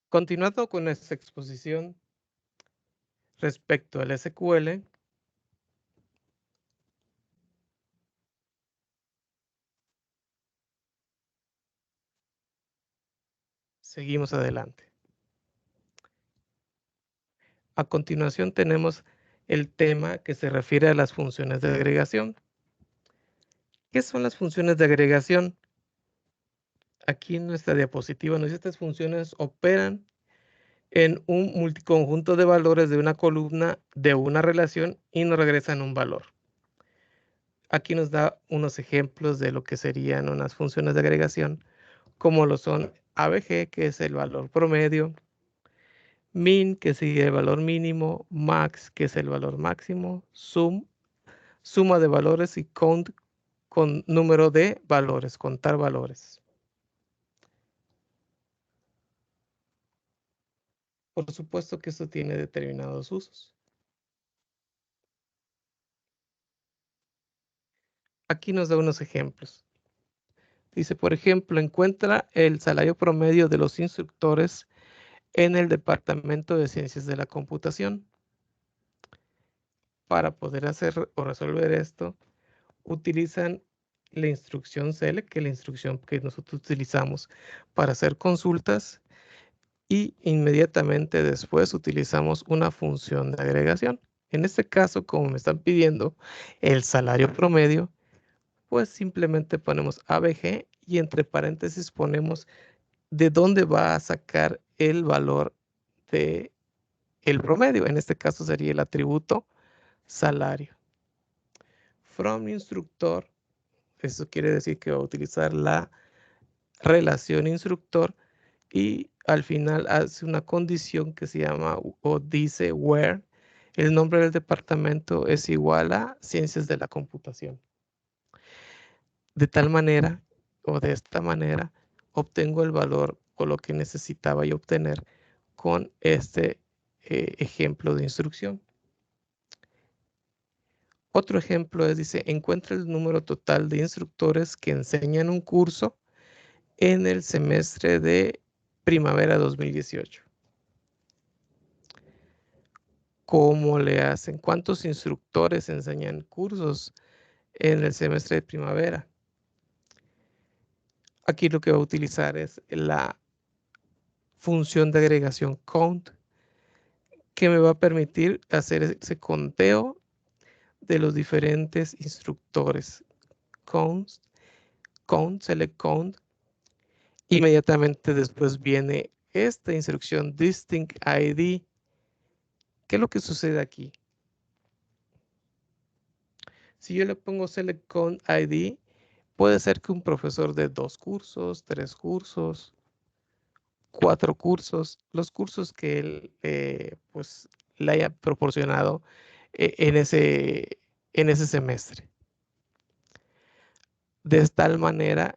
Continuando con nuestra exposición respecto al SQL, seguimos adelante. A continuación tenemos el tema que se refiere a las funciones de agregación. ¿Qué son las funciones de agregación? Aquí en nuestra diapositiva nos dice estas funciones operan en un multiconjunto de valores de una columna de una relación y nos regresan un valor. Aquí nos da unos ejemplos de lo que serían unas funciones de agregación, como lo son ABG, que es el valor promedio, min, que sería el valor mínimo, max, que es el valor máximo, sum, suma de valores y count, con número de valores, contar valores. Por supuesto que esto tiene determinados usos. Aquí nos da unos ejemplos. Dice, por ejemplo, encuentra el salario promedio de los instructores en el Departamento de Ciencias de la Computación. Para poder hacer o resolver esto, utilizan la instrucción select, que es la instrucción que nosotros utilizamos para hacer consultas, y inmediatamente después utilizamos una función de agregación. En este caso, como me están pidiendo el salario promedio, pues simplemente ponemos ABG y entre paréntesis ponemos de dónde va a sacar el valor de el promedio. En este caso sería el atributo salario. From instructor, eso quiere decir que va a utilizar la relación instructor y al final hace una condición que se llama o dice where el nombre del departamento es igual a ciencias de la computación. De tal manera o de esta manera obtengo el valor o lo que necesitaba yo obtener con este ejemplo de instrucción. Otro ejemplo es, dice, encuentra el número total de instructores que enseñan un curso en el semestre de primavera 2018. ¿Cómo le hacen? ¿Cuántos instructores enseñan cursos en el semestre de primavera? Aquí lo que va a utilizar es la función de agregación count, que me va a permitir hacer ese conteo de los diferentes instructores. Count, select count. Inmediatamente después viene esta instrucción distinct ID. ¿Qué es lo que sucede aquí? Si yo le pongo select count ID, puede ser que un profesor de 2 cursos, 3 cursos, 4 cursos, los cursos que él pues le haya proporcionado en ese semestre. De tal manera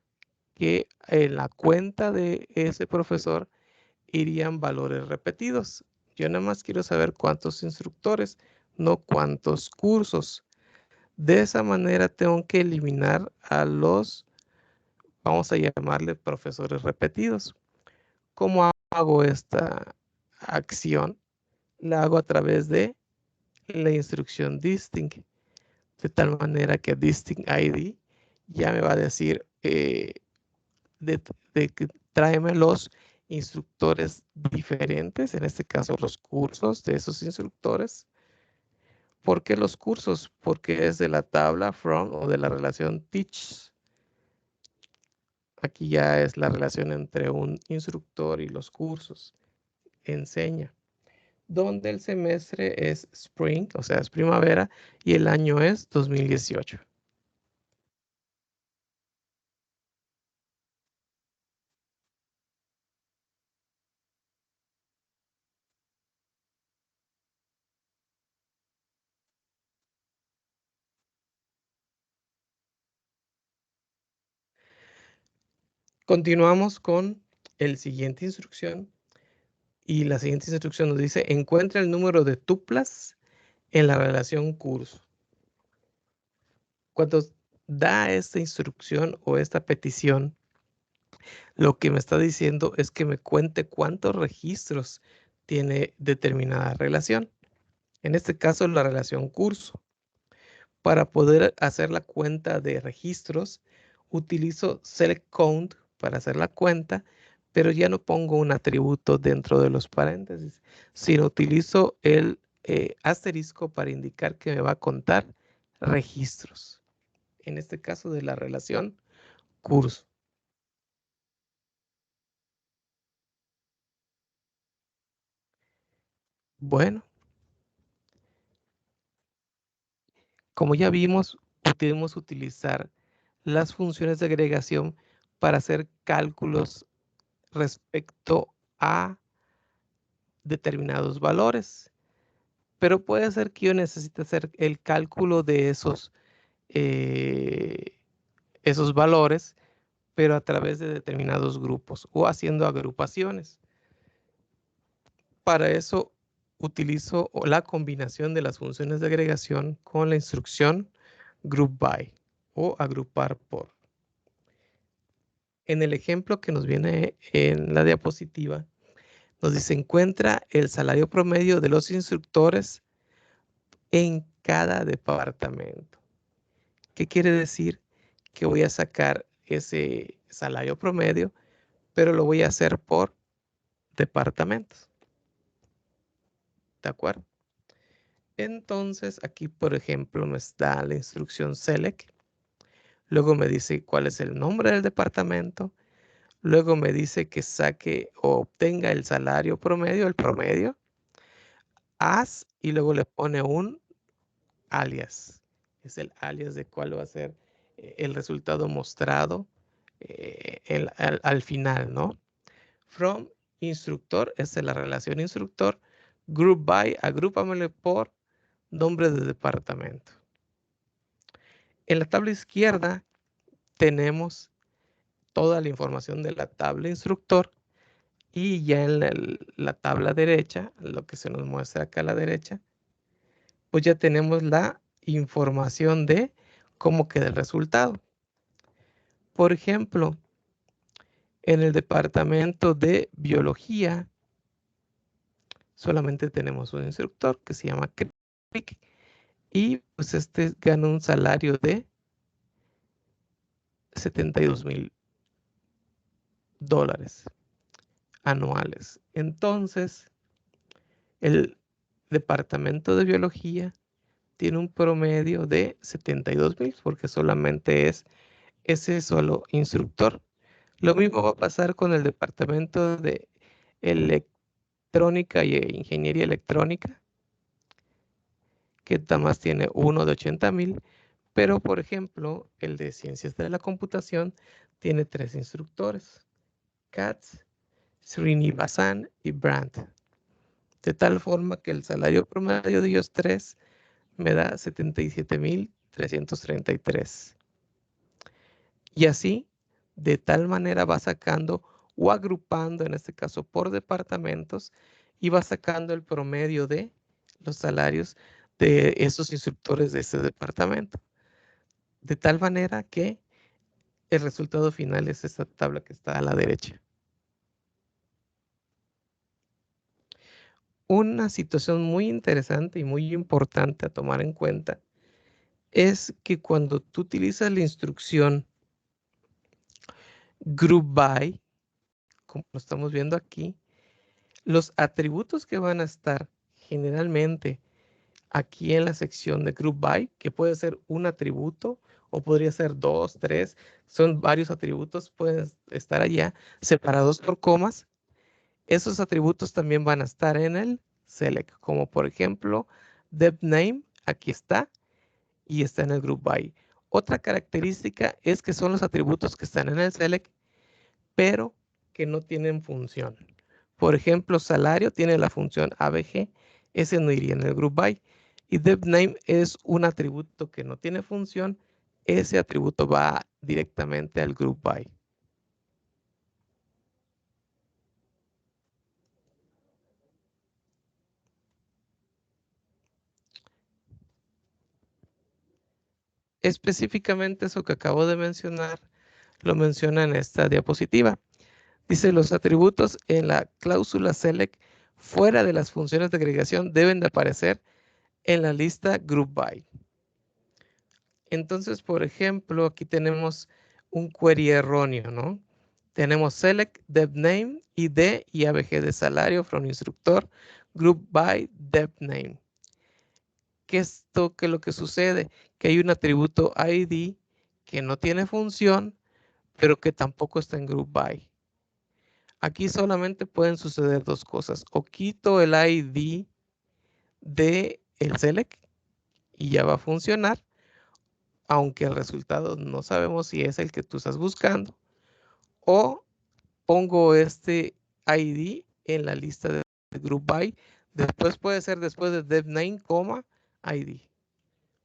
que en la cuenta de ese profesor irían valores repetidos. Yo nada más quiero saber cuántos instructores, no cuántos cursos. De esa manera tengo que eliminar a los, vamos a llamarle profesores repetidos. ¿Cómo hago esta acción? La hago a través de la instrucción distinct, de tal manera que distinct ID ya me va a decir de que tráeme los instructores diferentes, en este caso los cursos de esos instructores. ¿Por qué los cursos? Porque es de la tabla from o de la relación teach. Aquí ya es la relación entre un instructor y los cursos. Enseña. Donde el semestre es spring, o sea, es primavera, y el año es 2018. Continuamos con el siguiente instrucción. Y la siguiente instrucción nos dice, encuentra el número de tuplas en la relación curso. Cuando da esta instrucción o esta petición, Lo que me está diciendo es que me cuente cuántos registros tiene determinada relación. En este caso, la relación curso. Para poder hacer la cuenta de registros, utilizo select count para hacer la cuenta, pero ya no pongo un atributo dentro de los paréntesis, sino utilizo el asterisco para indicar que me va a contar registros. En este caso de la relación curso. Bueno, como ya vimos, podemos utilizar las funciones de agregación para hacer cálculos respecto a determinados valores. Pero puede ser que yo necesite hacer el cálculo de esos valores, pero a través de determinados grupos o haciendo agrupaciones. Para eso utilizo la combinación de las funciones de agregación con la instrucción group by o agrupar por. En el ejemplo que nos viene en la diapositiva, nos dice encuentra el salario promedio de los instructores en cada departamento. ¿Qué quiere decir? Que voy a sacar ese salario promedio, pero lo voy a hacer por departamentos. ¿De acuerdo? Entonces, aquí, por ejemplo, nos da la instrucción select. Luego me dice cuál es el nombre del departamento. Luego me dice que saque o obtenga el salario promedio, el promedio. As, y luego le pone un alias. Es el alias de cuál va a ser el resultado mostrado al final, ¿no? From instructor, esa es la relación instructor. Group by, agrúpamelo por nombre de departamento. En la tabla izquierda tenemos toda la información de la tabla instructor y ya en la tabla derecha, lo que se nos muestra acá a la derecha, pues ya tenemos la información de cómo queda el resultado. Por ejemplo, en el departamento de biología, solamente tenemos un instructor que se llama Crick y pues este gana un salario de $72,000 anuales. Entonces, el departamento de biología tiene un promedio de 72,000 porque solamente es ese solo instructor. Lo mismo va a pasar con el departamento de electrónica e ingeniería electrónica, que nada más tiene uno de 80,000, pero por ejemplo, el de ciencias de la computación tiene 3 instructores, Katz, Srinivasan y Brandt. De tal forma que el salario promedio de ellos tres me da 77,333. Y así, de tal manera va sacando o agrupando, en este caso por departamentos, y va sacando el promedio de los salarios de esos instructores de ese departamento. De tal manera que el resultado final es esta tabla que está a la derecha. Una situación muy interesante y muy importante a tomar en cuenta es que cuando tú utilizas la instrucción group by, como lo estamos viendo aquí, los atributos que van a estar generalmente aquí en la sección de group by, que puede ser un atributo o podría ser 2, 3, son varios atributos, pueden estar allá separados por comas. Esos atributos también van a estar en el select, como por ejemplo dev name, aquí está, y está en el group by. Otra característica es que son los atributos que están en el select, pero que no tienen función. Por ejemplo, salario tiene la función ABG, ese no iría en el group by. Y devName es un atributo que no tiene función, ese atributo va directamente al group by. Específicamente eso que acabo de mencionar, lo menciona en esta diapositiva. Dice, los atributos en la cláusula select fuera de las funciones de agregación deben de aparecer en la lista group by. Entonces, por ejemplo, aquí tenemos un query erróneo, ¿no? Tenemos select dev name, ID y ABG de salario from instructor, group by dev name. ¿Qué es lo que sucede? Que hay un atributo ID que no tiene función, pero que tampoco está en group by. Aquí solamente pueden suceder dos cosas. O quito el ID de el select y ya va a funcionar, aunque el resultado no sabemos si es el que tú estás buscando. O pongo este ID en la lista de group by. Después puede ser después de dev name, ID.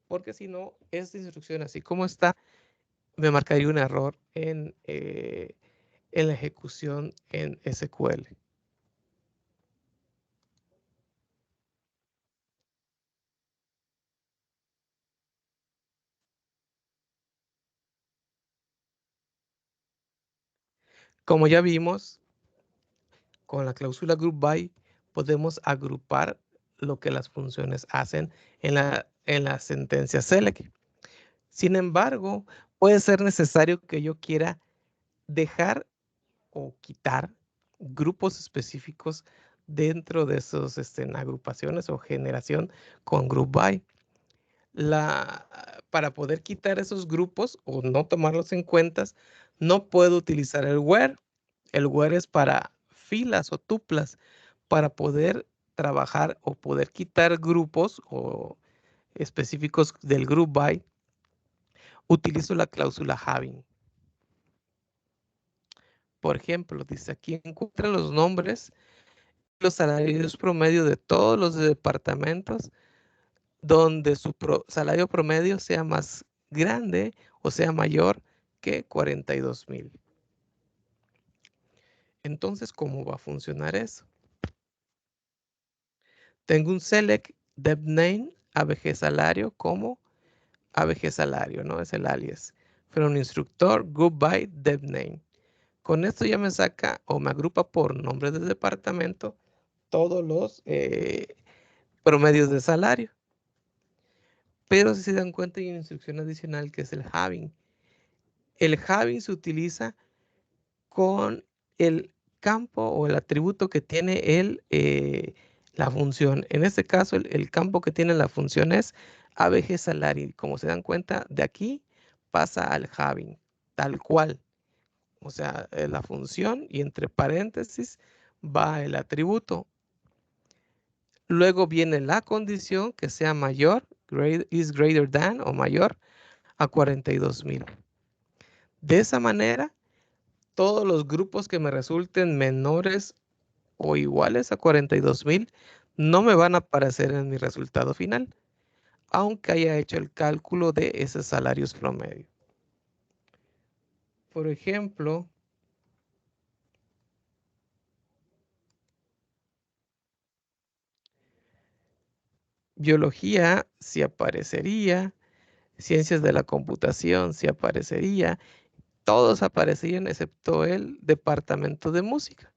Porque si no, esta instrucción así como está, me marcaría un error en la ejecución en SQL. Como ya vimos, con la cláusula group by podemos agrupar lo que las funciones hacen en la sentencia select. Sin embargo, puede ser necesario que yo quiera dejar o quitar grupos específicos dentro de esas agrupaciones o generación con group by. Para poder quitar esos grupos o no tomarlos en cuenta, no puedo utilizar el where. El where es para filas o tuplas. Para poder trabajar o poder quitar grupos o específicos del group by, utilizo la cláusula having. Por ejemplo, dice aquí encuentra los nombres, los salarios promedio de todos los departamentos donde su salario promedio sea más grande o sea mayor que 42,000. Entonces, ¿cómo va a funcionar eso? Tengo un select dev name ABG salario como ABG salario, ¿no? Es el alias. From instructor group by dev name. Con esto ya me saca o me agrupa por nombre de departamento todos los promedios de salario. Pero si se dan cuenta hay una instrucción adicional que es el having. El having se utiliza con el campo o el atributo que tiene la función. En este caso, el campo que tiene la función es ABG salary. Como se dan cuenta, de aquí pasa al having, tal cual. O sea, la función y entre paréntesis va el atributo. Luego viene la condición que sea mayor, is greater than o mayor a 42,000. De esa manera, todos los grupos que me resulten menores o iguales a 42,000 no me van a aparecer en mi resultado final, aunque haya hecho el cálculo de esos salarios promedio. Por ejemplo, biología sí aparecería, ciencias de la computación sí aparecería, todos aparecerían excepto el departamento de música,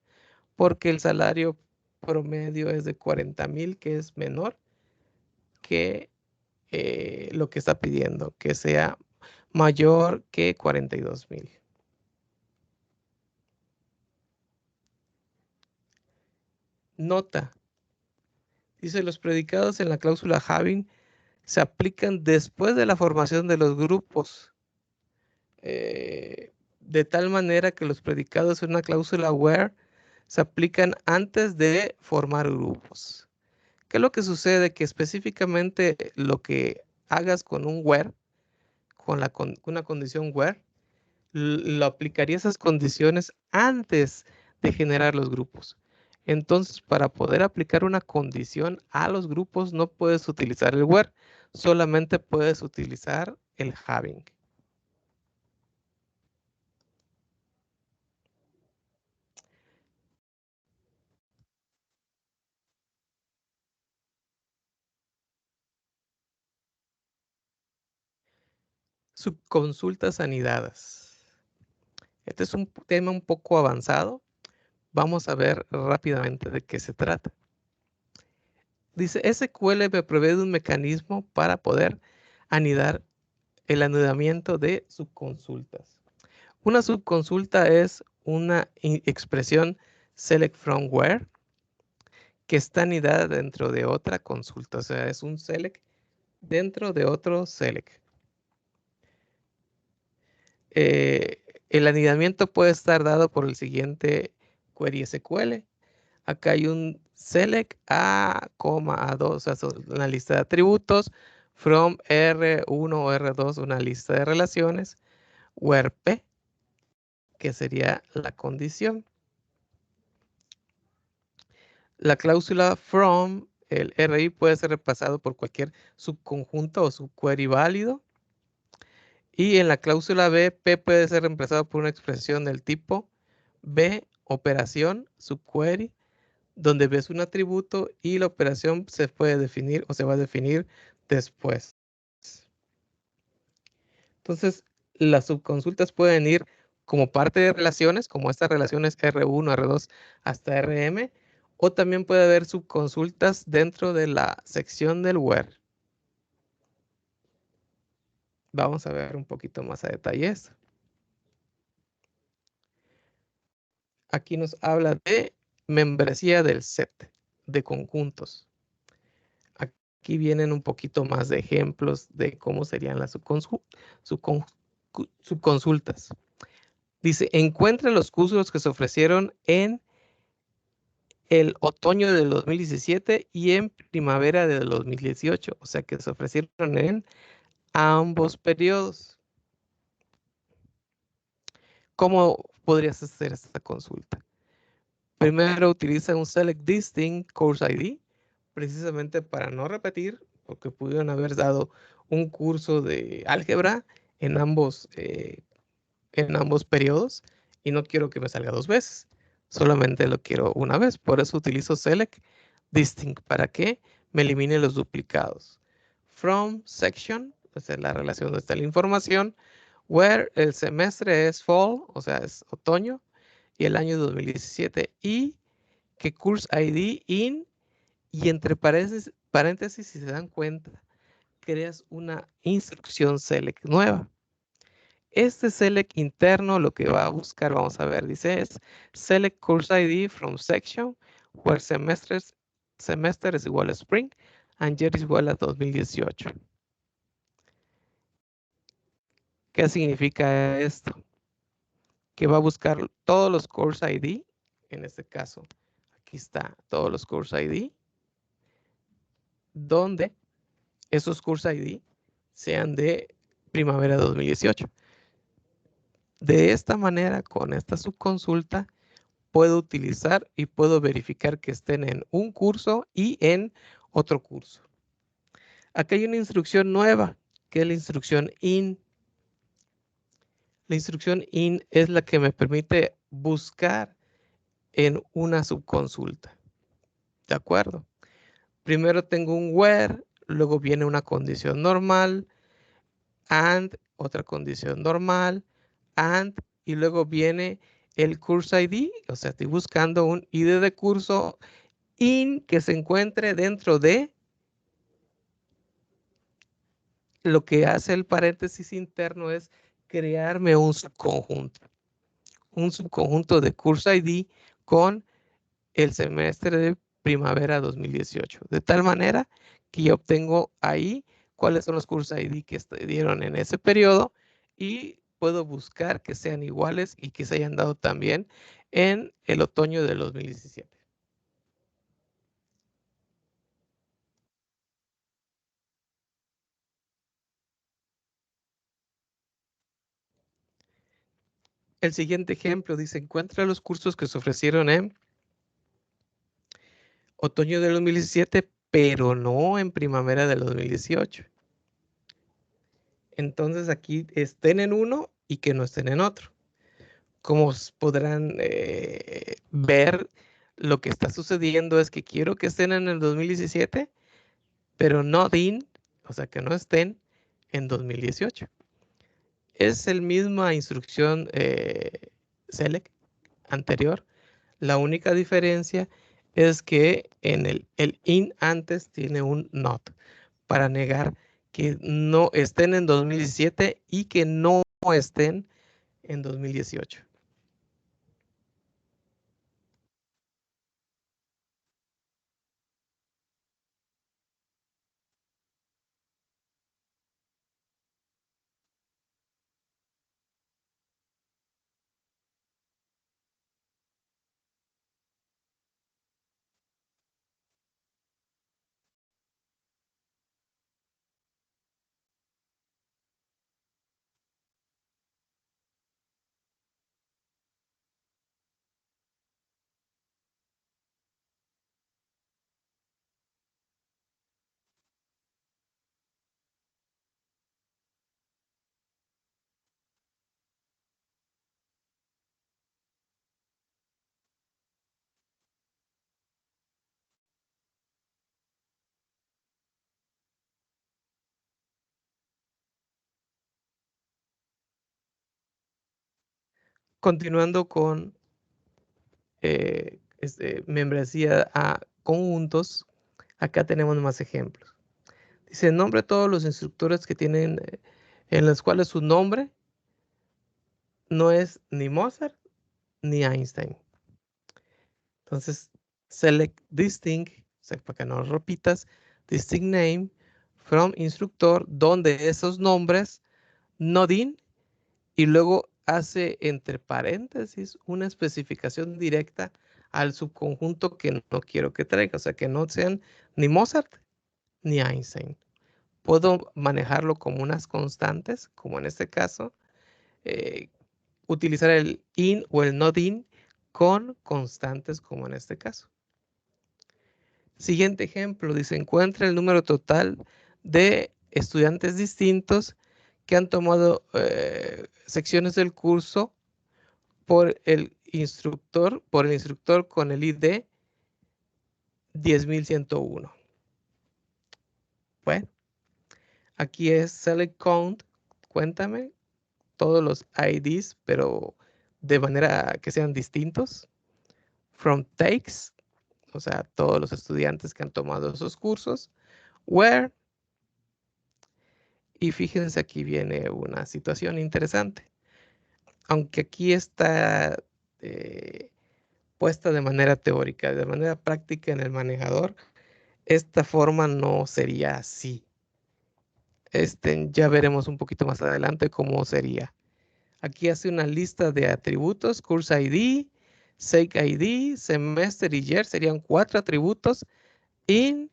porque el salario promedio es de 40,000, que es menor que lo que está pidiendo, que sea mayor que 42,000. Nota, dice, los predicados en la cláusula having se aplican después de la formación de los grupos, de tal manera que los predicados en una cláusula where se aplican antes de formar grupos. ¿Qué es lo que sucede? Que específicamente lo que hagas con un where, con una condición where, lo aplicaría esas condiciones antes de generar los grupos. Entonces, para poder aplicar una condición a los grupos, no puedes utilizar el where, solamente puedes utilizar el having. Subconsultas anidadas. Este es un tema un poco avanzado. Vamos a ver rápidamente de qué se trata. Dice, SQL me provee de un mecanismo para poder anidar el anidamiento de subconsultas. Una subconsulta es una expresión select from where que está anidada dentro de otra consulta. O sea, es un select dentro de otro select. El anidamiento puede estar dado por el siguiente query SQL. Acá hay un select A, A2, o sea, una lista de atributos. From R1 o R2, una lista de relaciones. Where P, que sería la condición. La cláusula from, el RI puede ser reemplazado por cualquier subconjunto o subquery válido. Y en la cláusula B, P puede ser reemplazado por una expresión del tipo B, operación, subquery, donde ves un atributo y la operación se puede definir o se va a definir después. Entonces, las subconsultas pueden ir como parte de relaciones, como estas relaciones R1, R2 hasta RM, o también puede haber subconsultas dentro de la sección del where. Vamos a ver un poquito más a detalle esto. Aquí nos habla de membresía del set de conjuntos. Aquí vienen un poquito más de ejemplos de cómo serían las subconsultas. Dice, encuentra los cursos que se ofrecieron en el otoño del 2017 y en primavera del 2018. O sea que se ofrecieron en ambos periodos. ¿Cómo podrías hacer esta consulta? Primero utiliza un select distinct course ID, precisamente para no repetir, porque pudieron haber dado un curso de álgebra en ambos periodos y no quiero que me salga dos veces, solamente lo quiero una vez. Por eso utilizo select distinct para que me elimine los duplicados. From section, o sea, la relación donde está la información. Where el semestre es fall, o sea, es otoño, y el año 2017. Y que course ID in, y entre paréntesis, si se dan cuenta, creas una instrucción select nueva. Este select interno lo que va a buscar, vamos a ver, dice es select course ID from section where semester es igual a spring and year es igual a 2018. ¿Qué significa esto? Que va a buscar todos los course ID, en este caso, aquí está todos los course ID, donde esos course ID sean de primavera 2018. De esta manera, con esta subconsulta, puedo utilizar y puedo verificar que estén en un curso y en otro curso. Aquí hay una instrucción nueva, que es la instrucción in. La instrucción in es la que me permite buscar en una subconsulta. ¿De acuerdo? Primero tengo un where, luego viene una condición normal, and, otra condición normal, and, y luego viene el course ID, o sea, estoy buscando un ID de curso in que se encuentre dentro de lo que hace el paréntesis interno es crearme un subconjunto de course ID con el semestre de primavera 2018, de tal manera que yo obtengo ahí cuáles son los course ID que dieron en ese periodo y puedo buscar que sean iguales y que se hayan dado también en el otoño del 2017. El siguiente ejemplo dice, encuentra los cursos que se ofrecieron en otoño del 2017, pero no en primavera del 2018. Entonces aquí estén en uno y que no estén en otro. Como podrán ver, lo que está sucediendo es que quiero que estén en el 2017, pero no in, o sea que no estén en 2018. Es la misma instrucción select anterior. La única diferencia es que en el in antes tiene un not para negar que no estén en 2017 y que no estén en 2018. Continuando con membresía a conjuntos, acá tenemos más ejemplos. Dice, nombre todos los instructores que tienen, en los cuales su nombre no es ni Mozart ni Einstein. Entonces, select distinct, o sea, para que no lo repitas, distinct name from instructor, donde esos nombres no din, y luego hace entre paréntesis una especificación directa al subconjunto que no quiero que traiga, o sea, que no sean ni Mozart ni Einstein. Puedo manejarlo como unas constantes, como en este caso, eh, utilizar el in o el not in con constantes, como en este caso. Siguiente ejemplo, dice, encuentra el número total de estudiantes distintos que han tomado secciones del curso por el instructor con el ID 10.101. Bueno, aquí es select count, cuéntame todos los IDs, pero de manera que sean distintos. From takes, o sea, todos los estudiantes que han tomado esos cursos. Where, y fíjense, aquí viene una situación interesante. Aunque aquí está puesta de manera teórica, de manera práctica en el manejador, esta forma no sería así. Ya veremos un poquito más adelante cómo sería. Aquí hace una lista de atributos, course ID, sake ID, semester y year, serían 4 atributos, in,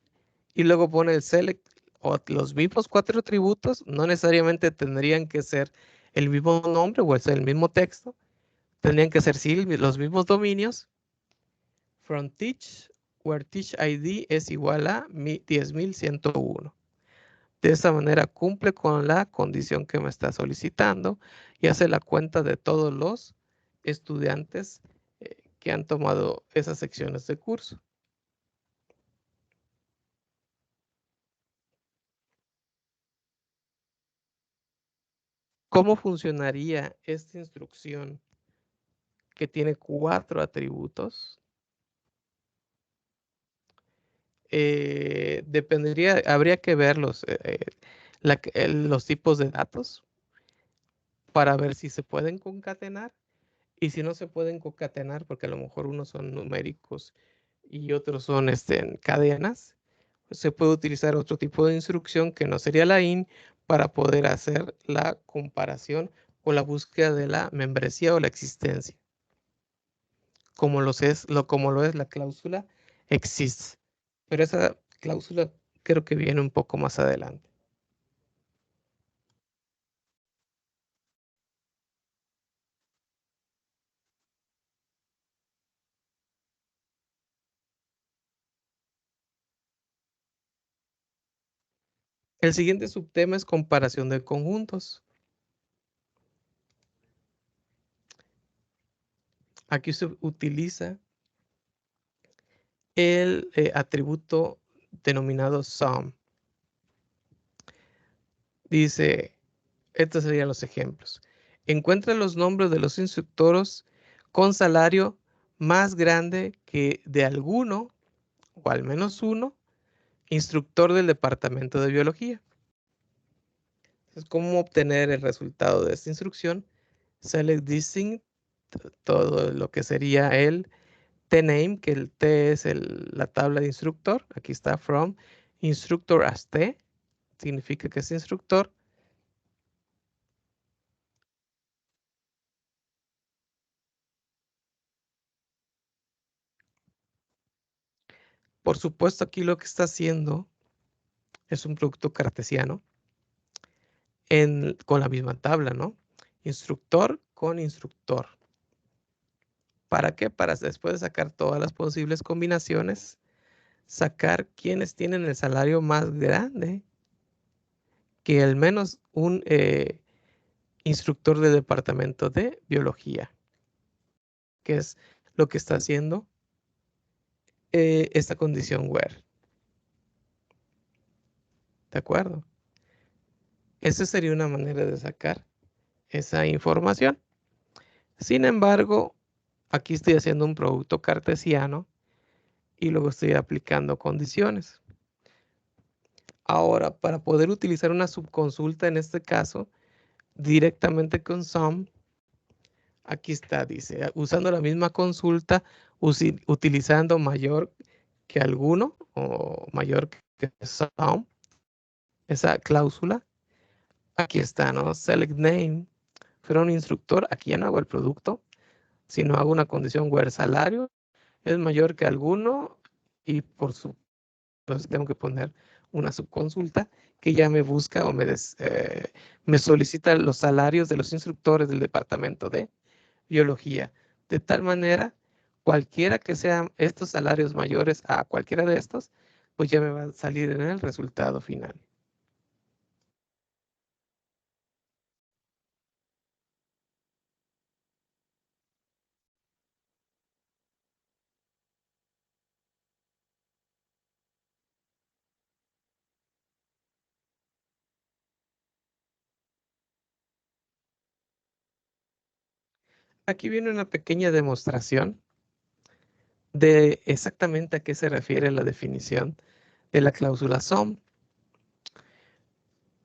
y luego pone el select, o los mismos 4 atributos, no necesariamente tendrían que ser el mismo nombre o el mismo texto, tendrían que ser sí los mismos dominios, from teach, where teach ID es igual a 10.101. De esa manera cumple con la condición que me está solicitando y hace la cuenta de todos los estudiantes que han tomado esas secciones de curso. ¿Cómo funcionaría esta instrucción que tiene 4 atributos? Dependería, habría que ver los tipos de datos para ver si se pueden concatenar. Y si no se pueden concatenar, porque a lo mejor unos son numéricos y otros son en cadenas, pues se puede utilizar otro tipo de instrucción que no sería la in para poder hacer la comparación o la búsqueda de la membresía o la existencia, como lo es la cláusula exists. Pero esa cláusula creo que viene un poco más adelante. El siguiente subtema es comparación de conjuntos. Aquí se utiliza el atributo denominado sum. Dice, estos serían los ejemplos. Encuentra los nombres de los instructores con salario más grande que de alguno, o al menos uno, instructor del departamento de biología. Entonces, ¿cómo obtener el resultado de esta instrucción? Select distinct, todo lo que sería el tname, que el T es la tabla de instructor. Aquí está from instructor as T, significa que es instructor. Por supuesto, aquí lo que está haciendo es un producto cartesiano con la misma tabla, ¿no? Instructor con instructor. ¿Para qué? Para después de sacar todas las posibles combinaciones, sacar quienes tienen el salario más grande que al menos un instructor del departamento de biología, que es lo que está haciendo esta condición where. ¿De acuerdo? Esa sería una manera de sacar esa información. Sin embargo, aquí estoy haciendo un producto cartesiano y luego estoy aplicando condiciones. Ahora, para poder utilizar una subconsulta en este caso, directamente con SUM, aquí está, dice, usando la misma consulta, utilizando mayor que alguno o mayor que SUM, esa cláusula, aquí está, ¿no? Select name, from instructor, aquí ya no hago el producto, sino hago una condición where salario es mayor que alguno y por supuesto tengo que poner una subconsulta que ya me busca o me solicita los salarios de los instructores del departamento de biología. De tal manera, cualquiera que sean estos salarios mayores a cualquiera de estos, pues ya me va a salir en el resultado final. Aquí viene una pequeña demostración de exactamente a qué se refiere la definición de la cláusula SUM.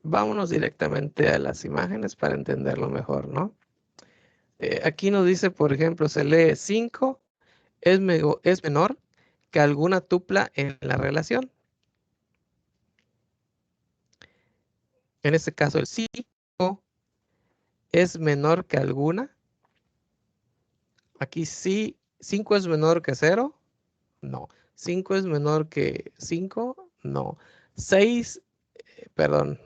Vámonos directamente a las imágenes para entenderlo mejor, ¿no? Aquí nos dice, por ejemplo, se lee 5 es menor que alguna tupla en la relación. En este caso, el 5 es menor que alguna. Aquí sí, 5 es menor que 0. No. 5 es menor que 5. No. 6, perdón.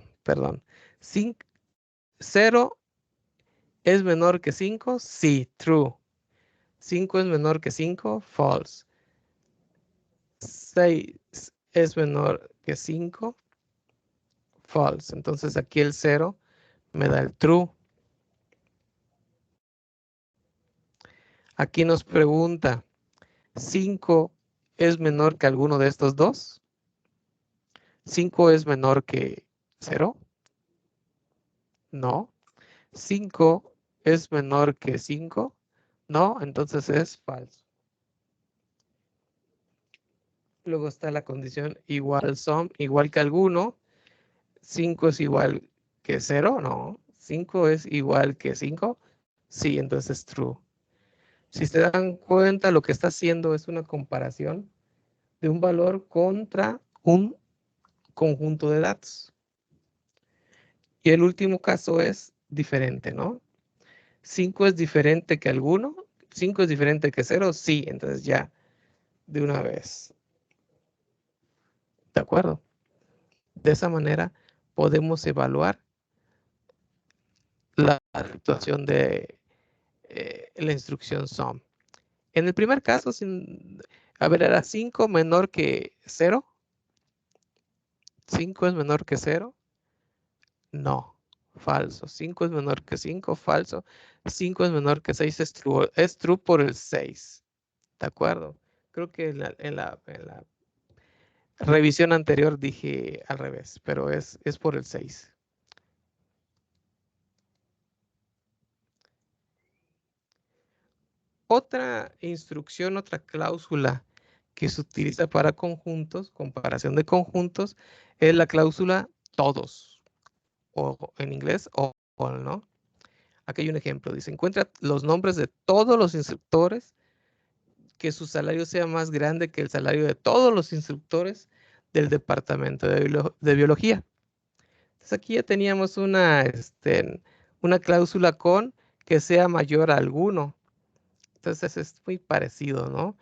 0 es menor que 5. Sí, true. 5 es menor que 5. False. 6 es menor que 5. False. Entonces aquí el 0 me da el true. Aquí nos pregunta, ¿5 es menor que alguno de estos dos? ¿5 es menor que 0? No. ¿5 es menor que 5? No, entonces es falso. Luego está la condición igual sum, igual que alguno. 5 es igual que 0, no. 5 es igual que 5, sí, entonces true. Si se dan cuenta, lo que está haciendo es una comparación de un valor contra un conjunto de datos. Y el último caso es diferente, ¿no? 5 es diferente que alguno, 5 es diferente que 0, sí, entonces ya, de una vez. ¿De acuerdo? De esa manera podemos evaluar la situación de la instrucción SUM. En el primer caso, a ver, era 5 menor que 0. 5 es menor que 0. No, falso. 5 es menor que 5, falso. 5 es menor que 6, es true por el 6. ¿De acuerdo? Creo que en la revisión anterior dije al revés, pero es por el 6. Otra instrucción, otra cláusula que se utiliza para conjuntos, comparación de conjuntos, es la cláusula todos, o en inglés, all, ¿no? Aquí hay un ejemplo, dice, encuentra los nombres de todos los instructores que su salario sea más grande que el salario de todos los instructores del departamento de biología. Entonces aquí ya teníamos una cláusula con que sea mayor a alguno. Entonces es muy parecido, ¿no?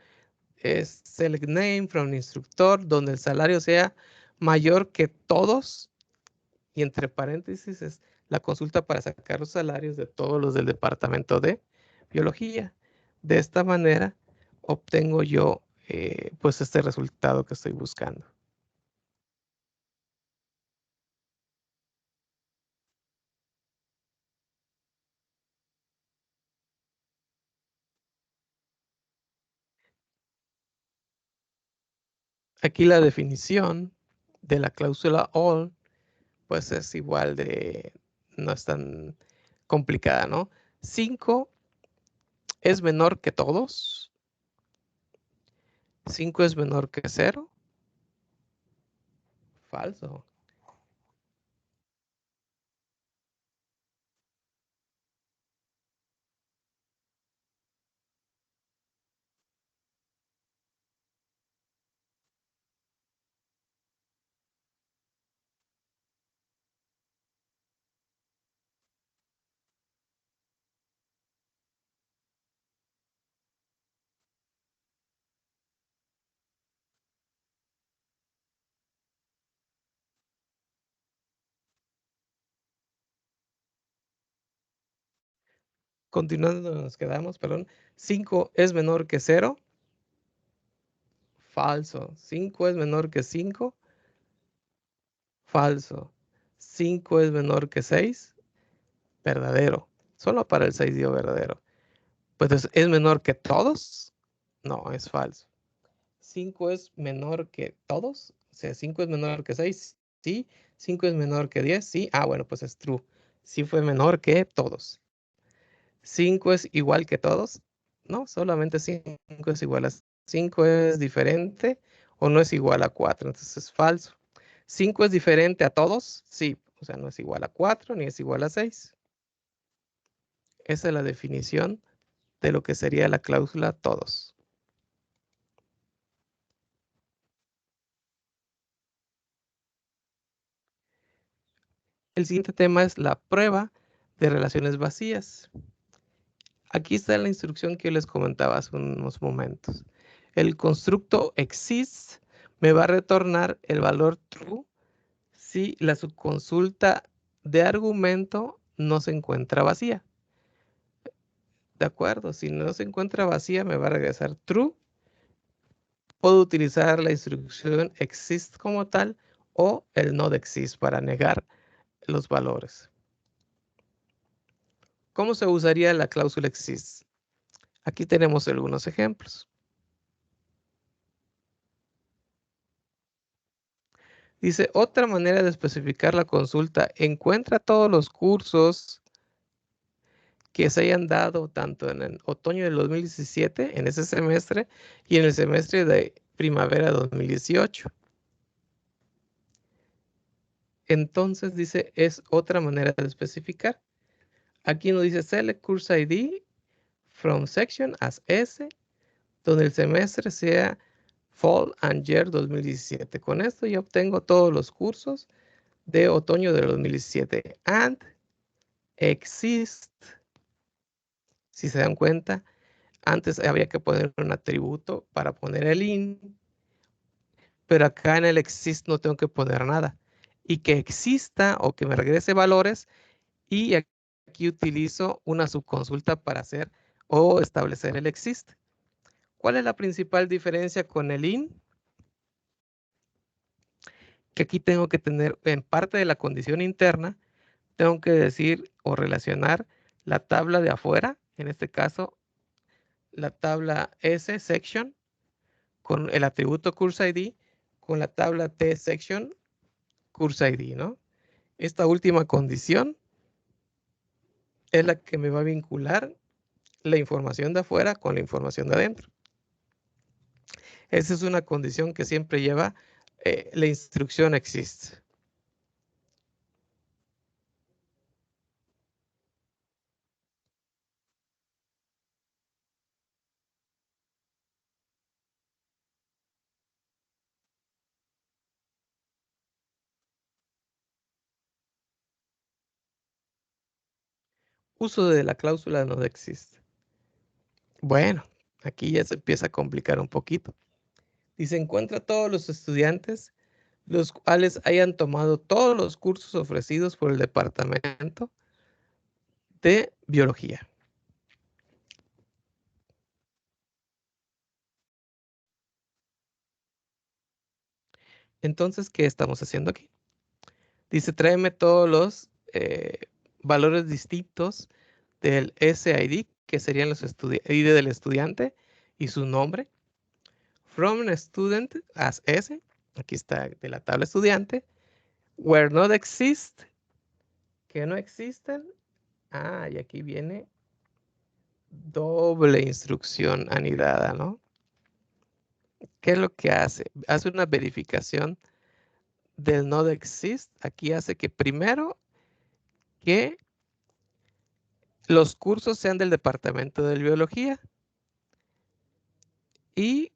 Es select name from instructor, donde el salario sea mayor que todos, y entre paréntesis es la consulta para sacar los salarios de todos los del departamento de biología. De esta manera obtengo yo pues este resultado que estoy buscando. Aquí la definición de la cláusula all pues es igual no es tan complicada, ¿no? 5 es menor que todos. 5 es menor que 0. Falso. Continuando, nos quedamos, perdón. 5 es menor que 0. Falso. 5 es menor que 5. Falso. 5 es menor que 6. Verdadero. Solo para el 6 dio verdadero. Pues es menor que todos. No, es falso. 5 es menor que todos. O sea, 5 es menor que 6. Sí. 5 es menor que 10. Sí. Ah, bueno, pues es true. Sí fue menor que todos. 5 es igual que todos. No, solamente 5 es igual a 5 es diferente o no es igual a 4. Entonces es falso. 5 es diferente a todos. Sí, o sea, no es igual a 4 ni es igual a 6. Esa es la definición de lo que sería la cláusula todos. El siguiente tema es la prueba de relaciones vacías. Aquí está la instrucción que les comentaba hace unos momentos. El constructo exists me va a retornar el valor true si la subconsulta de argumento no se encuentra vacía. De acuerdo, si no se encuentra vacía me va a regresar true. Puedo utilizar la instrucción exist como tal o el not exist para negar los valores. ¿Cómo se usaría la cláusula exist? Aquí tenemos algunos ejemplos. Dice, otra manera de especificar la consulta, encuentra todos los cursos que se hayan dado tanto en el otoño del 2017, en ese semestre, y en el semestre de primavera 2018. Entonces dice, es otra manera de especificar. Aquí nos dice select course ID from section as S, donde el semestre sea fall and year 2017. Con esto ya obtengo todos los cursos de otoño del 2017. And exist, si se dan cuenta, antes había que poner un atributo para poner el in, pero acá en el exist no tengo que poner nada. Y que exista o que me regrese valores, y aquí utilizo una subconsulta para hacer o establecer el exist. ¿Cuál es la principal diferencia con el in? Que aquí tengo que tener en parte de la condición interna, tengo que decir o relacionar la tabla de afuera, en este caso la tabla S section con el atributo course ID, con la tabla T section course ID, ¿no? Esta última condición es la que me va a vincular la información de afuera con la información de adentro. Esa es una condición que siempre lleva la instrucción existe. Uso de la cláusula no existe. Bueno, aquí ya se empieza a complicar un poquito. Dice, encuentra todos los estudiantes los cuales hayan tomado todos los cursos ofrecidos por el departamento de biología. Entonces, ¿qué estamos haciendo aquí? Dice, tráeme todos los valores distintos del SID, que serían los ID del estudiante y su nombre. From a student as S, aquí está de la tabla estudiante. Where not exist, que no existen. Ah, y aquí viene doble instrucción anidada, ¿no? ¿Qué es lo que hace? Hace una verificación del not exist. Aquí hace que primero que los cursos sean del departamento de biología. Y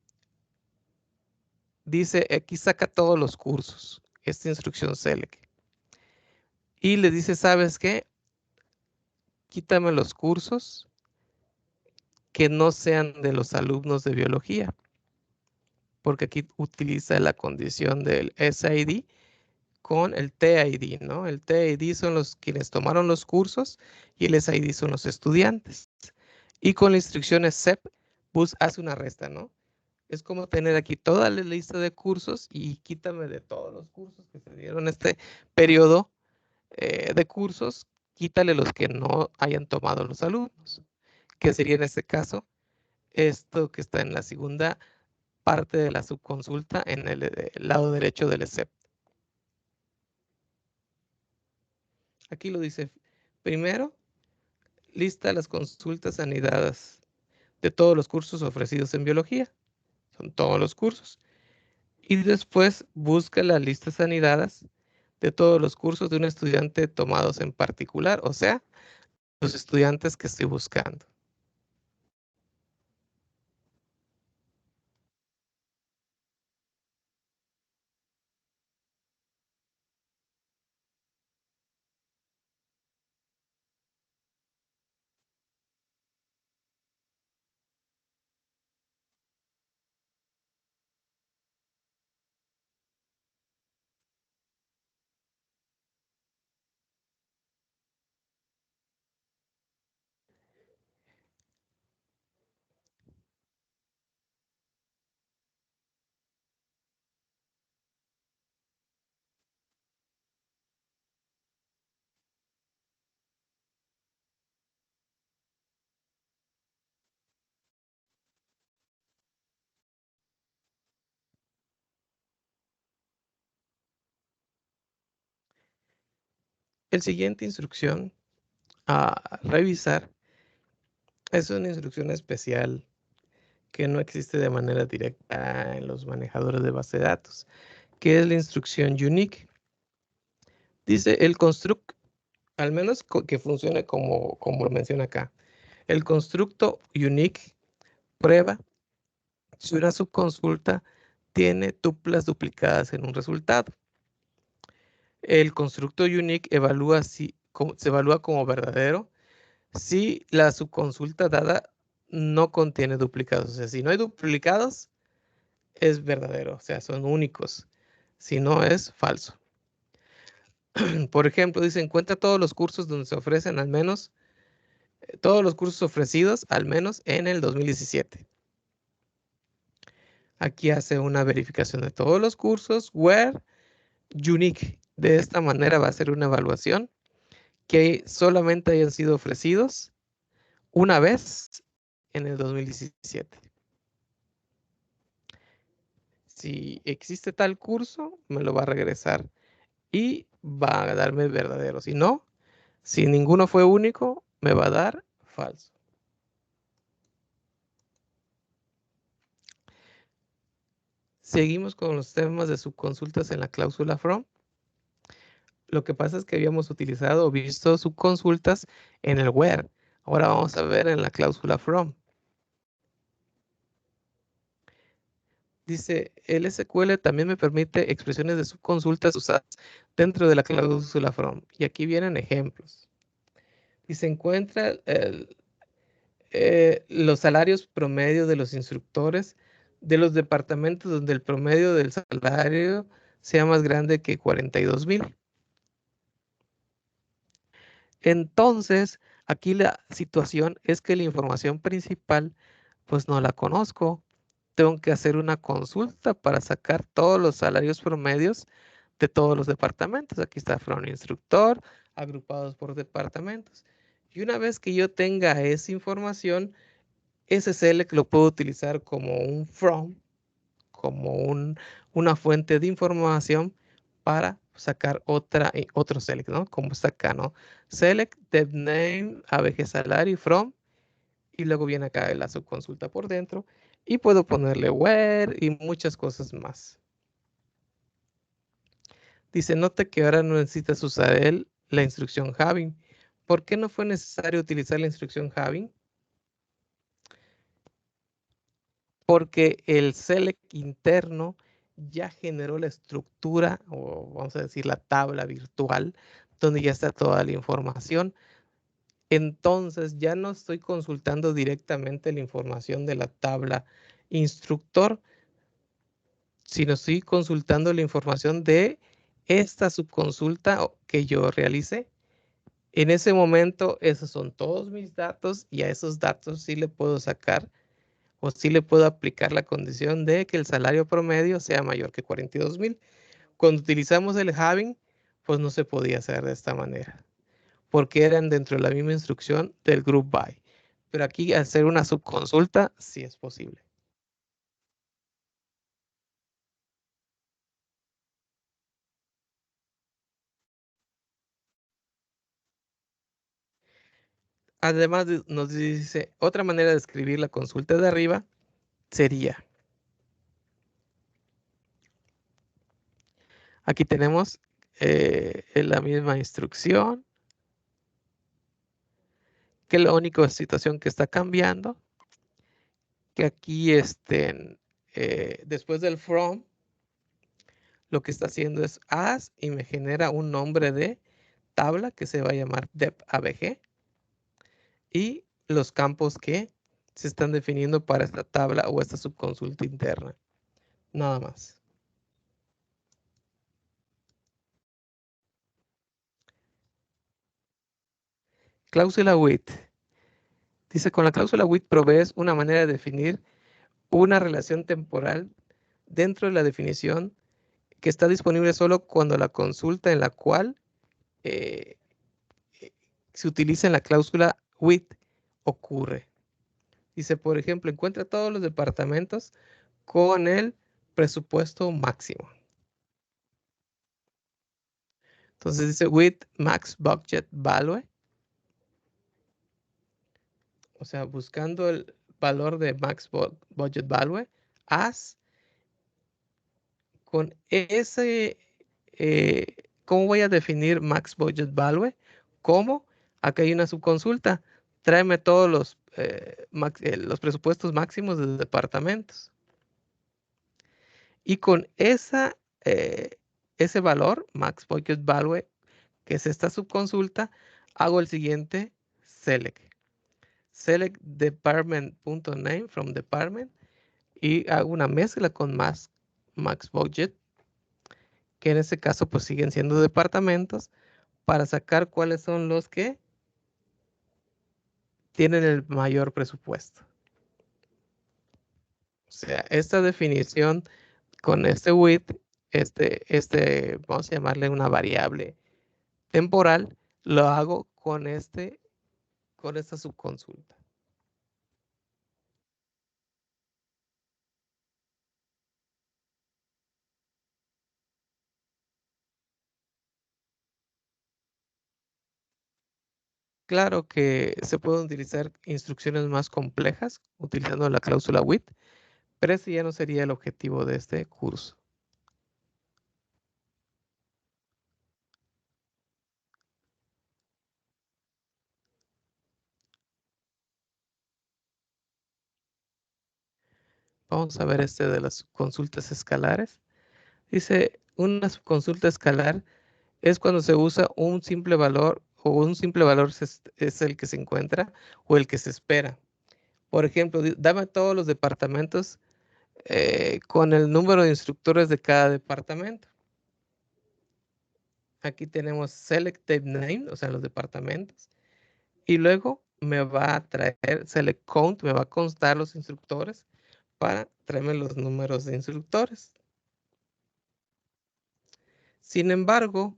dice, aquí saca todos los cursos, esta instrucción select. Y le dice, ¿sabes qué? Quítame los cursos que no sean de los alumnos de biología. Porque aquí utiliza la condición del SID con el TID, ¿no? El TID son los quienes tomaron los cursos y el SID son los estudiantes. Y con la instrucción SEP, hace una resta, ¿no? Es como tener aquí toda la lista de cursos y quítame de todos los cursos que se dieron este periodo de cursos, quítale los que no hayan tomado los alumnos, que sería en este caso esto que está en la segunda parte de la subconsulta en el lado derecho del SEP. Aquí lo dice, primero, lista las consultas anidadas de todos los cursos ofrecidos en biología, son todos los cursos, y después busca las listas anidadas de todos los cursos de un estudiante tomados en particular, o sea, los estudiantes que estoy buscando. El siguiente instrucción a revisar es una instrucción especial que no existe de manera directa en los manejadores de base de datos, que es la instrucción unique. Dice el construct, al menos que funcione como lo menciona acá. El constructo unique prueba si una subconsulta tiene tuplas duplicadas en un resultado. El constructo unique se evalúa como verdadero si la subconsulta dada no contiene duplicados. O sea, si no hay duplicados, es verdadero, o sea, son únicos. Si no, es falso. Por ejemplo, dice, encuentra todos los cursos donde se ofrecen al menos, todos los cursos ofrecidos al menos en el 2017. Aquí hace una verificación de todos los cursos, where unique. De esta manera va a ser una evaluación que solamente hayan sido ofrecidos una vez en el 2017. Si existe tal curso, me lo va a regresar y va a darme verdadero. Si no, si ninguno fue único, me va a dar falso. seguimos con los temas de subconsultas en la cláusula from. Lo que pasa es que habíamos utilizado o visto subconsultas en el where. Ahora vamos a ver en la cláusula from. Dice, el SQL también me permite expresiones de subconsultas usadas dentro de la cláusula from. Y aquí vienen ejemplos. Y se encuentra los salarios promedio de los instructores de los departamentos donde el promedio del salario sea más grande que 42,000. Entonces, aquí la situación es que la información principal, pues no la conozco. Tengo que hacer una consulta para sacar todos los salarios promedios de todos los departamentos. Aquí está from instructor, agrupados por departamentos. Y una vez que yo tenga esa información, ese select lo puedo utilizar como un from, como una fuente de información para sacar otro select, ¿no? Como está acá, ¿no? Select, dev name, abg salary, from, y luego viene acá la subconsulta por dentro, y puedo ponerle where y muchas cosas más. Dice, nota que ahora no necesitas usar la instrucción having. ¿Por qué no fue necesario utilizar la instrucción having? Porque el select interno ya generó la estructura, o vamos a decir la tabla virtual, donde ya está toda la información. Entonces ya no estoy consultando directamente la información de la tabla instructor, sino estoy consultando la información de esta subconsulta que yo realicé. En ese momento, esos son todos mis datos y a esos datos sí le puedo sacar o sí le puedo aplicar la condición de que el salario promedio sea mayor que 42,000. Cuando utilizamos el having, pues no se podía hacer de esta manera, porque eran dentro de la misma instrucción del group by. Pero aquí, al hacer una subconsulta, sí es posible. Además, nos dice, otra manera de escribir la consulta de arriba sería, aquí tenemos la misma instrucción, que la única situación que está cambiando, que aquí después del from, lo que está haciendo es as y me genera un nombre de tabla que se va a llamar depabg y los campos que se están definiendo para esta tabla o esta subconsulta interna. Nada más. Cláusula with. Dice, con la cláusula with provees una manera de definir una relación temporal dentro de la definición que está disponible solo cuando la consulta en la cual eh, se utiliza en la cláusula with ocurre. Dice, por ejemplo, encuentra todos los departamentos con el presupuesto máximo. Entonces dice with max budget value. O sea, buscando el valor de max budget value as con ese, ¿cómo voy a definir max budget value? ¿Cómo? Acá hay una subconsulta. Tráeme todos los presupuestos máximos de departamentos. Y con ese valor, max budget value, que es esta subconsulta, hago el siguiente select. Select department.name from department y hago una mezcla con max budget, que en este caso pues siguen siendo departamentos, para sacar cuáles son los que tienen el mayor presupuesto. O sea, esta definición con este with, vamos a llamarle una variable temporal, lo hago con esta subconsulta. Claro que se pueden utilizar instrucciones más complejas utilizando la cláusula with, Pero ese ya no sería el objetivo de este curso. Vamos a ver este de las consultas escalares. Dice, una subconsulta escalar es cuando se usa un simple valor o un simple valor es el que se encuentra o el que se espera. Por ejemplo, dame todos los departamentos con el número de instructores de cada departamento. Aquí tenemos select type name, o sea, los departamentos. Y luego me va a traer select count, me va a constar los instructores para traerme los números de instructores. Sin embargo,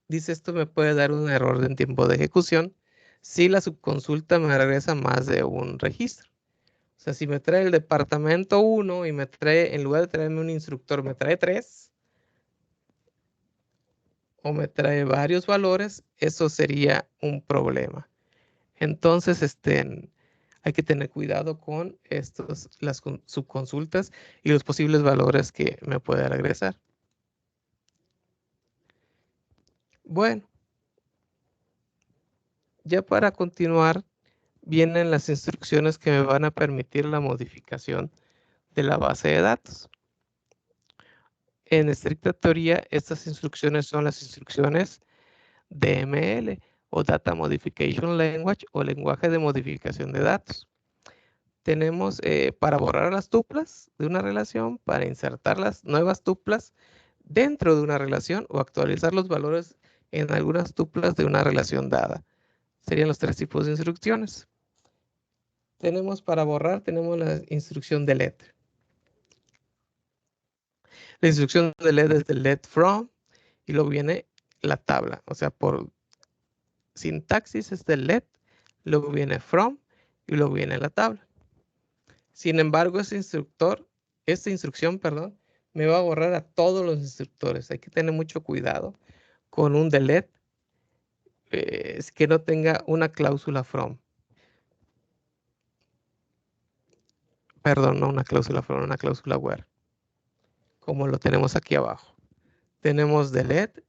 dice esto me puede dar un error en tiempo de ejecución si la subconsulta me regresa más de un registro. O sea, si me trae el departamento 1 y me trae, en lugar de traerme un instructor, me trae 3 o me trae varios valores, eso sería un problema. Entonces, hay que tener cuidado con las subconsultas y los posibles valores que me puede regresar. Bueno, ya para continuar, vienen las instrucciones que me van a permitir la modificación de la base de datos. En estricta teoría, estas instrucciones son las instrucciones DML o Data Modification Language o lenguaje de modificación de datos. Tenemos para borrar las tuplas de una relación, para insertar las nuevas tuplas dentro de una relación o actualizar los valores en algunas tuplas de una relación dada. Serían los tres tipos de instrucciones. Tenemos para borrar, tenemos la instrucción delete. La instrucción delete es delete from y luego viene la tabla. O sea, por sintaxis es delete, luego viene from y luego viene la tabla. Sin embargo, esta instrucción, perdón, me va a borrar a todos los instructores. Hay que tener mucho cuidado con un delete que no tenga una cláusula from. Perdón, no una cláusula from, una cláusula where. Como lo tenemos aquí abajo. Tenemos delete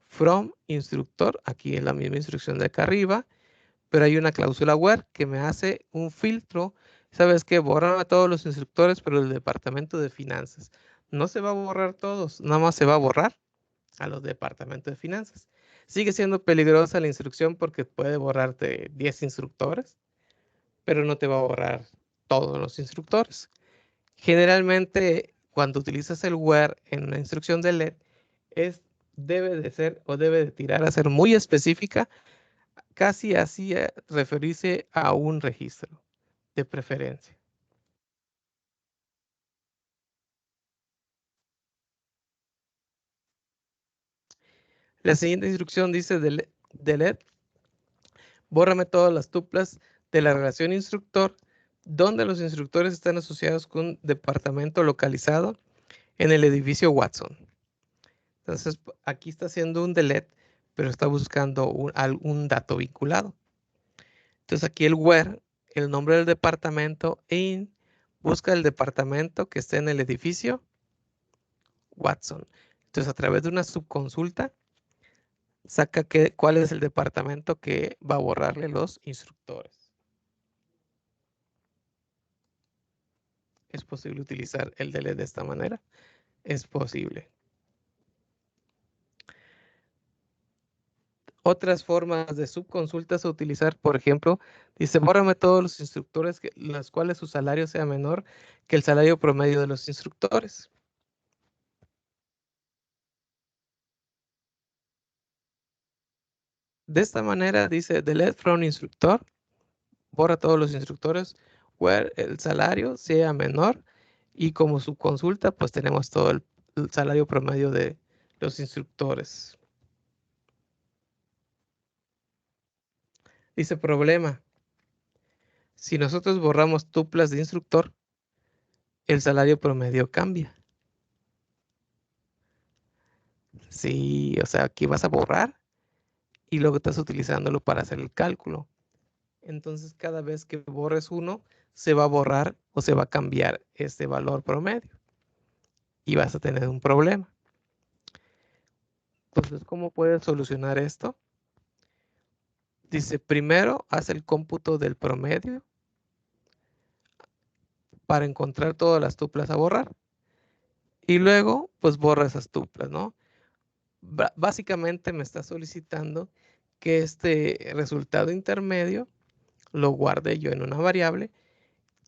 from instructor. Aquí es la misma instrucción de acá arriba. Pero hay una cláusula where que me hace un filtro. ¿Sabes qué? Borran a todos los instructores, pero el departamento de finanzas. No se va a borrar todos, nada más se va a borrar a los departamentos de finanzas. Sigue siendo peligrosa la instrucción porque puede borrarte 10 instructores, pero no te va a borrar todos los instructores. Generalmente, cuando utilizas el where en la instrucción de LED, debe de ser o debe de tirar a ser muy específica, casi así referirse a un registro de preferencia. La siguiente instrucción dice delete, bórrame todas las tuplas de la relación instructor donde los instructores están asociados con un departamento localizado en el edificio Watson. Entonces, aquí está haciendo un delete, pero está buscando un dato vinculado. Entonces, aquí el where, el nombre del departamento, in, busca el departamento que esté en el edificio Watson. Entonces, a través de una subconsulta, saca cuál es el departamento que va a borrarle los instructores. ¿Es posible utilizar el delete de esta manera? Es posible. Otras formas de subconsultas a utilizar, por ejemplo, dice, bórrame todos los instructores los cuales su salario sea menor que el salario promedio de los instructores. De esta manera dice, delete from instructor, borra todos los instructores where el salario sea menor y como subconsulta pues tenemos todo el salario promedio de los instructores. Dice problema. Si nosotros borramos tuplas de instructor, el salario promedio cambia. Sí, o sea, aquí vas a borrar y luego estás utilizándolo para hacer el cálculo. entonces cada vez que borres uno, se va a borrar o se va a cambiar este valor promedio y vas a tener un problema. Entonces, ¿cómo puedes solucionar esto? Dice, primero haz el cómputo del promedio para encontrar todas las tuplas a borrar. Y luego, pues borra esas tuplas, ¿no? Básicamente me está solicitando que este resultado intermedio lo guarde yo en una variable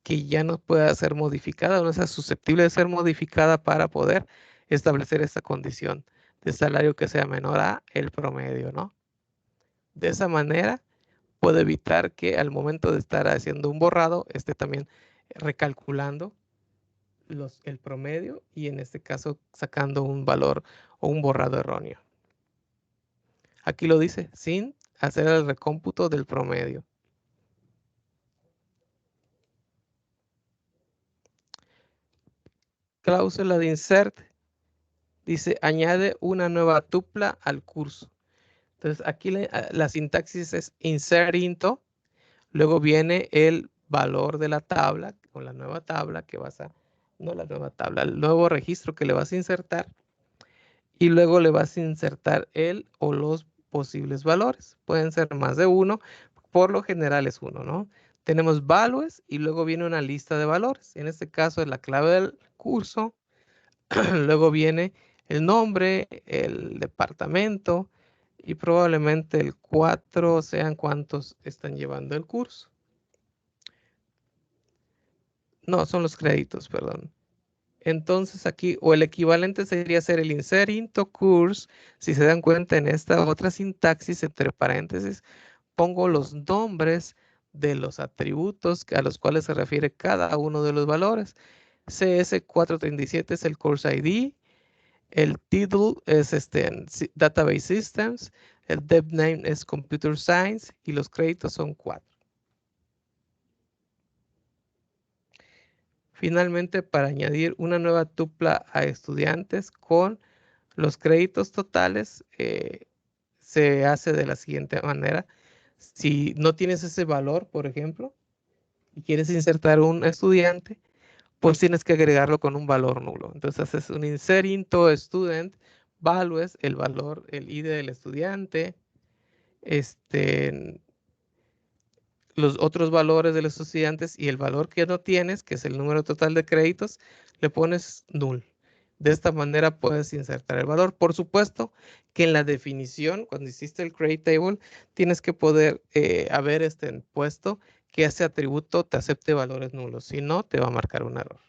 que ya no pueda ser modificada, no sea susceptible de ser modificada para poder establecer esta condición de salario que sea menor a el promedio, ¿no? De esa manera puedo evitar que al momento de estar haciendo un borrado esté también recalculando el promedio y en este caso sacando un valor o un borrado erróneo. Aquí lo dice, sin hacer el recómputo del promedio. Cláusula de insert dice, añade una nueva tupla al curso. Entonces aquí la sintaxis es insert into, luego viene el valor de la tabla, o la nueva tabla que vas a, no la nueva tabla, el nuevo registro que le vas a insertar, y luego le vas a insertar el o los posibles valores. Pueden ser más de uno, por lo general es uno, ¿no? Tenemos values y luego viene una lista de valores. En este caso es la clave del curso, luego viene el nombre, el departamento y probablemente el 4 sean cuántos están llevando el curso. No, son los créditos, perdón. Entonces aquí, o el equivalente sería hacer el insert into course. Si se dan cuenta en esta otra sintaxis, entre paréntesis, pongo los nombres de los atributos a los cuales se refiere cada uno de los valores. CS437 es el course ID, el title es Database Systems, el dev name es Computer Science y los créditos son 4. Finalmente, para añadir una nueva tupla a estudiantes con los créditos totales, se hace de la siguiente manera. Si no tienes ese valor, por ejemplo, y quieres insertar un estudiante, pues tienes que agregarlo con un valor nulo. Entonces haces un insert into student, values, el valor, el ID del estudiante, los otros valores de los estudiantes y el valor que no tienes, que es el número total de créditos, le pones null. De esta manera puedes insertar el valor. Por supuesto que en la definición, cuando hiciste el create table, tienes que poder haber puesto que ese atributo te acepte valores nulos. Si no, te va a marcar un error.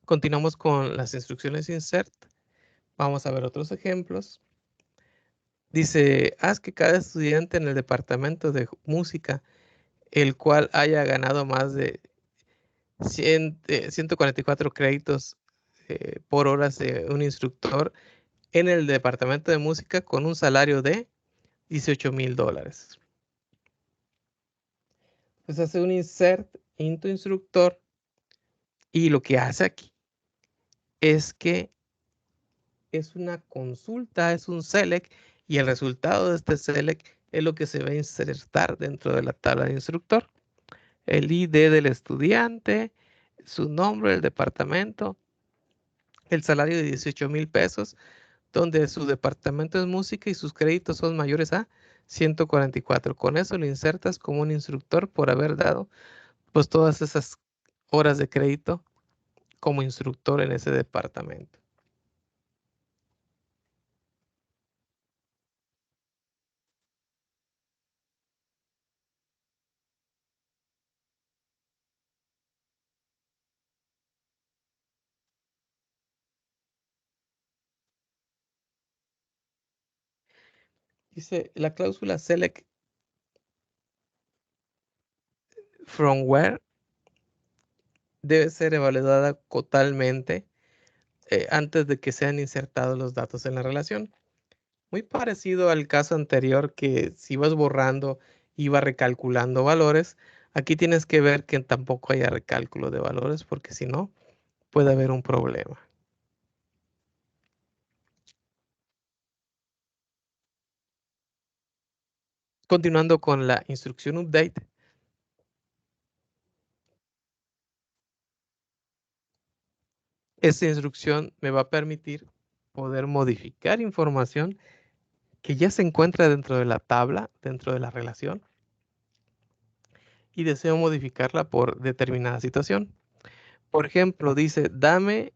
Continuamos con las instrucciones insert. Vamos a ver otros ejemplos. Dice, haz que cada estudiante en el departamento de música, el cual haya ganado más de 144 créditos por horas de un instructor en el departamento de música con un salario de $18,000. Pues hace un insert into instructor y lo que hace aquí es que es una consulta, es un select y el resultado de este select es lo que se va a insertar dentro de la tabla de instructor. El ID del estudiante, su nombre, el departamento, el salario de 18,000 pesos, donde su departamento es música y sus créditos son mayores a 144. Con eso lo insertas como un instructor por haber dado pues todas esas horas de crédito como instructor en ese departamento. Dice la cláusula select from where debe ser evaluada totalmente antes de que sean insertados los datos en la relación. Muy parecido al caso anterior, que si vas borrando y va recalculando valores. Aquí tienes que ver que tampoco haya recálculo de valores, porque si no, puede haber un problema. Continuando con la instrucción update. Esta instrucción me va a permitir poder modificar información que ya se encuentra dentro de la tabla, dentro de la relación, y deseo modificarla por determinada situación. Por ejemplo, dice, dale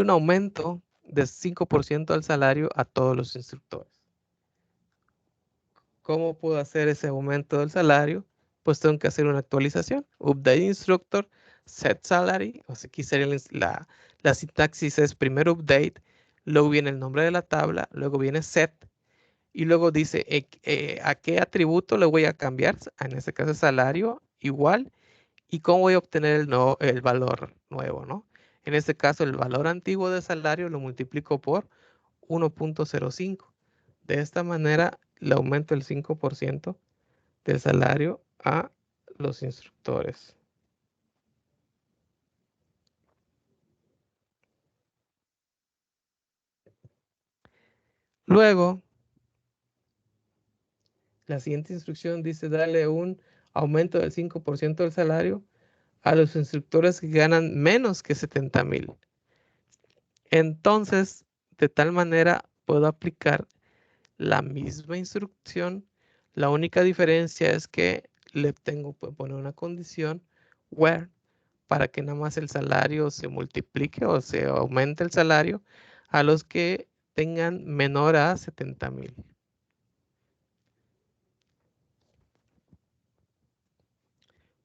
un aumento de 5% al salario a todos los instructores. ¿Cómo puedo hacer ese aumento del salario? Pues tengo que hacer una actualización. Update instructor, set salary. O sea, aquí sería la sintaxis es primero update, luego viene el nombre de la tabla, luego viene set, y luego dice a qué atributo le voy a cambiar, en este caso salario, igual, y cómo voy a obtener el valor nuevo, ¿no? En este caso, el valor antiguo de salario lo multiplico por 1.05. De esta manera, le aumento el 5% del salario a los instructores. Luego, la siguiente instrucción dice darle un aumento del 5% del salario a los instructores que ganan menos que 70,000. Entonces, de tal manera, puedo aplicar la misma instrucción. La única diferencia es que le tengo que poner una condición where para que nada más el salario se multiplique o se aumente el salario a los que tengan menor a 70,000.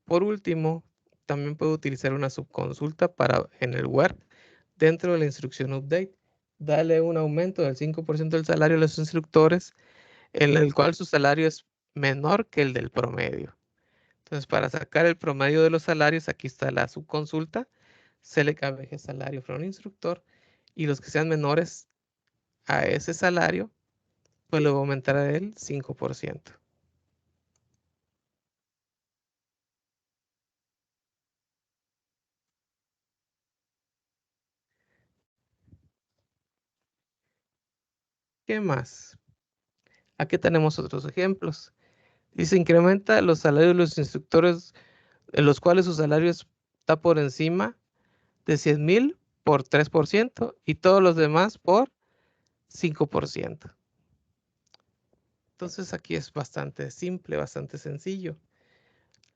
Por último, también puedo utilizar una subconsulta para en el where dentro de la instrucción update. Dale un aumento del 5% del salario a los instructores en el cual su salario es menor que el del promedio. Entonces, para sacar el promedio de los salarios, aquí está la subconsulta. Select average salario from instructor. Y los que sean menores a ese salario, pues le voy a aumentar el 5%. ¿Qué más? Aquí tenemos otros ejemplos. Dice, incrementa los salarios de los instructores en los cuales su salario está por encima de 100,000 por 3% y todos los demás por 5%. Entonces aquí es bastante simple, bastante sencillo.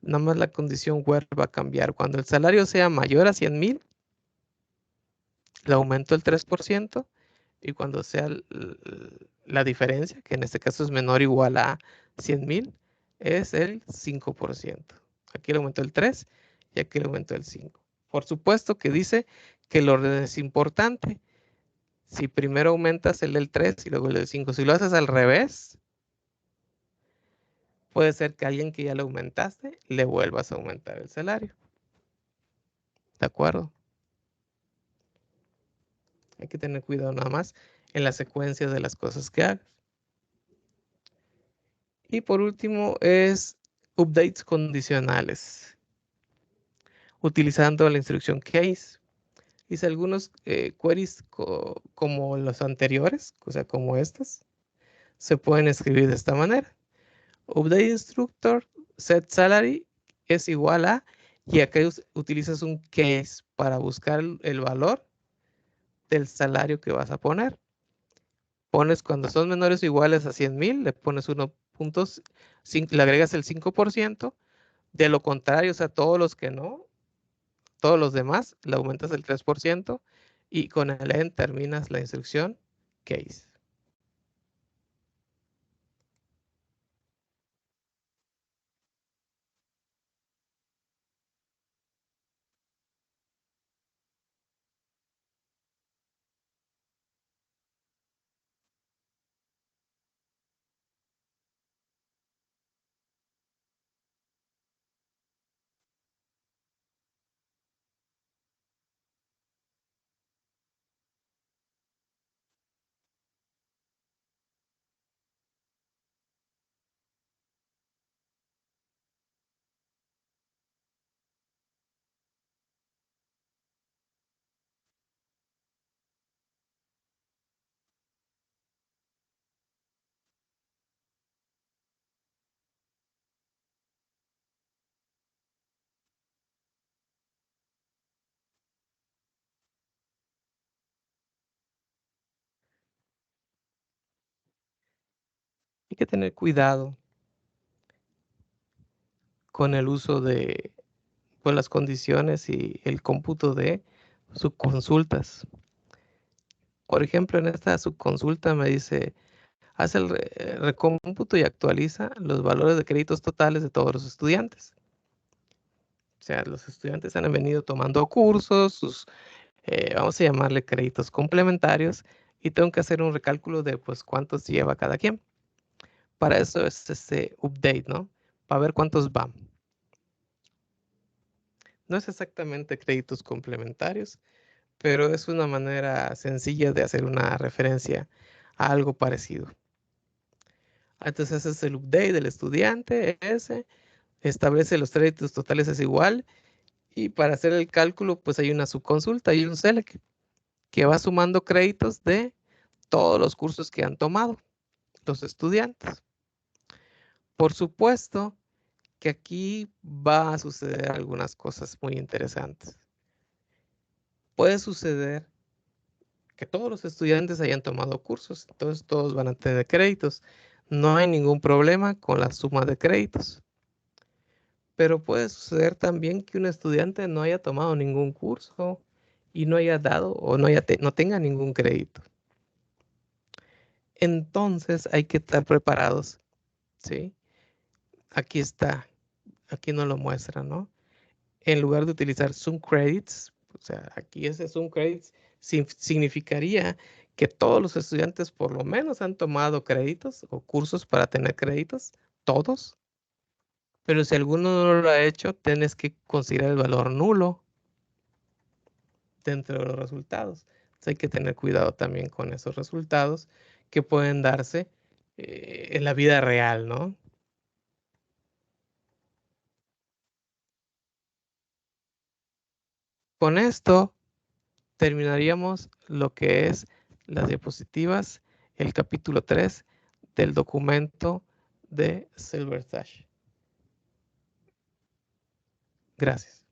Nada más la condición where va a cambiar. Cuando el salario sea mayor a 100,000, le aumento el 3%. Y cuando sea la diferencia, que en este caso es menor o igual a 100,000, es el 5%. Aquí le aumento el 3 y aquí le aumento el 5. Por supuesto que dice que el orden es importante. Si primero aumentas el del 3 y luego el del 5, si lo haces al revés, puede ser que a alguien que ya le aumentaste le vuelvas a aumentar el salario. ¿De acuerdo? Hay que tener cuidado nada más en la secuencia de las cosas que hagas. Y por último es updates condicionales, utilizando la instrucción case. Dice algunos queries como los anteriores, o sea, como estas, se pueden escribir de esta manera. Update instructor set salary es igual a, y acá utilizas un case para buscar el valor del salario que vas a poner. Pones cuando son menores o iguales a 100,000, le pones 1.5, le agregas el 5%. De lo contrario, o sea, todos los que no, todos los demás, le aumentas el 3% y con el end terminas la instrucción case. Hay que tener cuidado con el uso de las condiciones y el cómputo de subconsultas. Por ejemplo, en esta subconsulta me dice, hace el recómputo y actualiza los valores de créditos totales de todos los estudiantes. O sea, los estudiantes han venido tomando cursos, sus, vamos a llamarle créditos complementarios, y tengo que hacer un recálculo de pues cuántos lleva cada quien. Para eso es este update, ¿no? Para ver cuántos van. No es exactamente créditos complementarios, pero es una manera sencilla de hacer una referencia a algo parecido. Entonces es el update del estudiante ese, establece los créditos totales es igual, y para hacer el cálculo pues hay una subconsulta y un select que va sumando créditos de todos los cursos que han tomado los estudiantes. Por supuesto que aquí va a suceder algunas cosas muy interesantes. Puede suceder que todos los estudiantes hayan tomado cursos, entonces todos van a tener créditos. No hay ningún problema con la suma de créditos. Pero puede suceder también que un estudiante no haya tomado ningún curso y no haya dado o no tenga ningún crédito. Entonces hay que estar preparados, ¿sí? Aquí está, aquí nos lo muestra, ¿no? En lugar de utilizar Zoom Credits, o sea, aquí ese Zoom Credits significaría que todos los estudiantes por lo menos han tomado créditos o cursos para tener créditos, todos. Pero si alguno no lo ha hecho, tienes que considerar el valor nulo dentro de los resultados. Entonces hay que tener cuidado también con esos resultados que pueden darse en la vida real, ¿no? Con esto terminaríamos lo que es las diapositivas, el capítulo 3 del documento de Silverstash. Gracias.